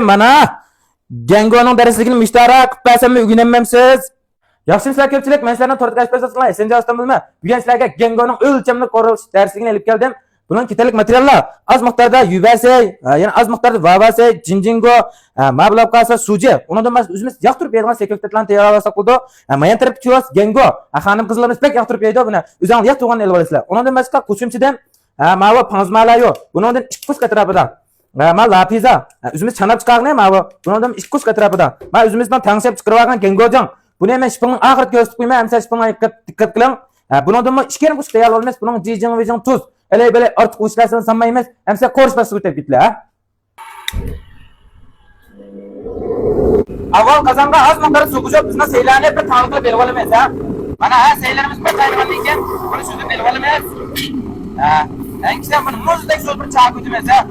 Mana Gengo'nun darsligini müştarak qilib o'rganolmaysiz. Yaxshi sizlar ko'pchilik men sizlardan tortqash pesasizlar. Sen javobdan bilma. Bugun sizlarga Gengo'ning o'lchamli qurilish darsligini olib keldim. Bunun ketarlik materiallar az miqdorda yubasay, yana az miqdorda vavasay, jinjingo, mablab qasa suji. Undan biz o'zimiz yoqtirib bergan sekretlarni tayyorlasak bo'ldi. Men taraf chiqas Gengo. Xonim qizlarimiz pek yoqtirib berdi buni. O'zing yoq turgan elib olasizlar. Undan boshqa qo'shimchadan ma'lum panzmalar yo'q. Bundan 2 kuska tarafida. Ma lapiza. O'zimiz chanab chiqargan ma'lum. Bundan 2 kuska tarafida. Men o'zimizdan tanishib chiqarib olgan Gengojon. Buni men shipingning oxirida ko'rsatib qo'yman. Hamsa shipingga diqqat qiling. Bundan 2 kerak kuch tayyor olmaysiz. Buning jijing vijing tuz. Ele böyle artık uçlarsan sanmayımız. Hemse korş bası ötep gitle ha. Aval kazanga az miktarı sokucuk bizden seylanı bir tanıklı belli olamayız ha. Bana ha seylerimiz bir kaynaman deyken bunu sözü belli olamayız. En kişiden bunu muzdaki sol bir çağ kötümez ha.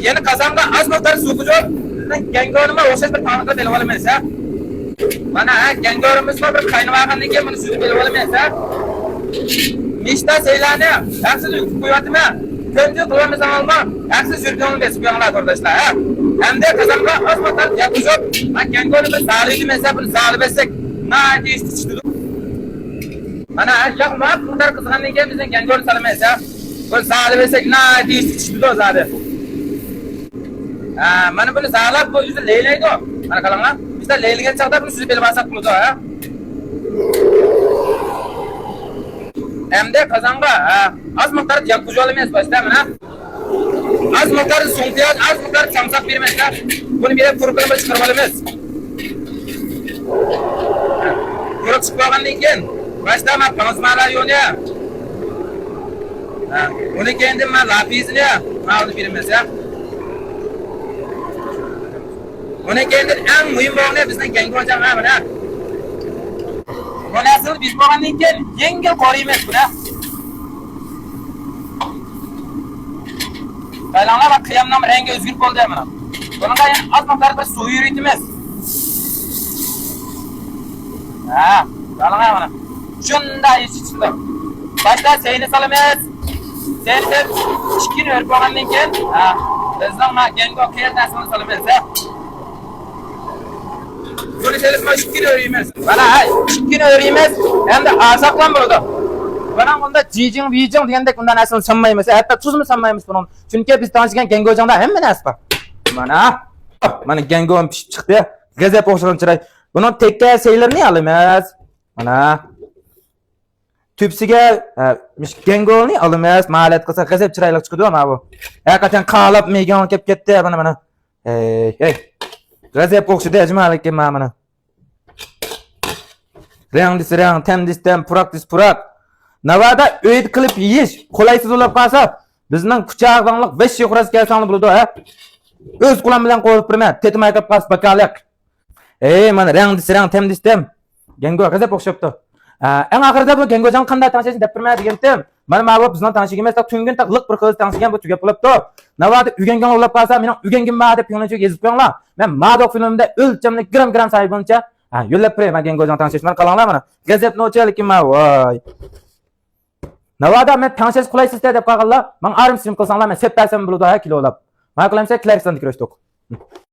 Yeni kazanga az miktarı sokucuk bizden gengörüme oşaz bir tanıklı belli olamayız ha. Bana ha gengörümüz var bir kaynaman deyken bunu sözü belli olamayız ha. Nişta seylani, haksız kuyatımı, önce duramızdan alma, haksız yürütüğünü besliyorlar arkadaşlar. Hem de kazanma az miktar yapacak, kendi önümüz sağlıydı mesela bunu sağlı besek, ne diye işte bana yapma, bunlar kızgınlıkken bizim kendi önümüz sağlı mesela, bunu sağlı besek, ne diye işte o zaten. Bana bunu sağlar, bu yüzde leyleydi o, bana kalanlar. Bizde leyligen çağda bunu süzü belirbasak buldu ha. Hem de kazanga az miktarda yapıcı olamayız başta mı ha? Az miktarda soğutuyat, az miktarda samsak vermezler. Bunu bir de fırkılımı çıkarmalıyız. Fırk çıkmadan deyken başta mı panzmalar yok ya? Bunu kendim ben lapizini aldı vermez ya. Bunu kendim en mühim olan bizden genç olacağım ha bana. Bu nasıl biz bu anlayken yengil koruyamaz buna. Kaylanlar bak kıyamdan rengi özgür oldu hemen. Bunun da yani az miktarda bir suyu üretimiz. Kaylanlar hemen. Şunda iş içinde. Başta seyini salamayız. Seyini de şikin örüp olanlayken bizden gengo kıyat nasıl salamayız ha. Bunu selifme şikin örüyemez. Bana şikin örüyemez. Hem de asaklan burada. Bana bunda jijing vijing degandek bundan asıl sanmayımız. Hatta tuz mu sanmayımız bunun. Çünkü biz tanışırken Gengo'canda hemen nasıl bak. Mana Gengo'm pişip çıktı. Gazep oxşagan çıray. Bunun tekke şeylerini alamaz. Mana. Tüpsiga Gengo'ni alamaz. Mahalet qilsa gazep chiraylik chiqdi ama bu. Hakikaten qalab megan kelib ketdi mana. Gazep oxshadi ajmalik mana. Rang, temdistem, purak. Navada öğüt kılıp yiyiş, kolaysız olup kalsa, bizden kuchağıdanlık 5 yukarısı gelsanlı buldu ha. Öz kulağım bilen koyup birme, tetim ayakıp kalsıp bakalık. Mana rang, temdistem. Gengo gazep oxşaptı. En ahırda bu Gengo'can qanday tanışasın dep birme degendim. Mana ma'lum bizden tanışık emas, tüngün lık bir kız tanışıgan bu tügep buluptu. Navada ügengen olup kalsa, mening ügengim ma dep yo'lini yezib qo'yinglar. Men Madok filmimda o'lchamli gram sahib bo'lguncha yo'llab qo'yaman Gengo'jan tanışishni qalanglar mana. Gazep nochalik ma voy. Navada men tanışas qulaysiz deb qolganlar, men arim sim qilsanglar men sep bersam bo'ladi ha kilolab. Men qilamsa Clarkson kurashdik.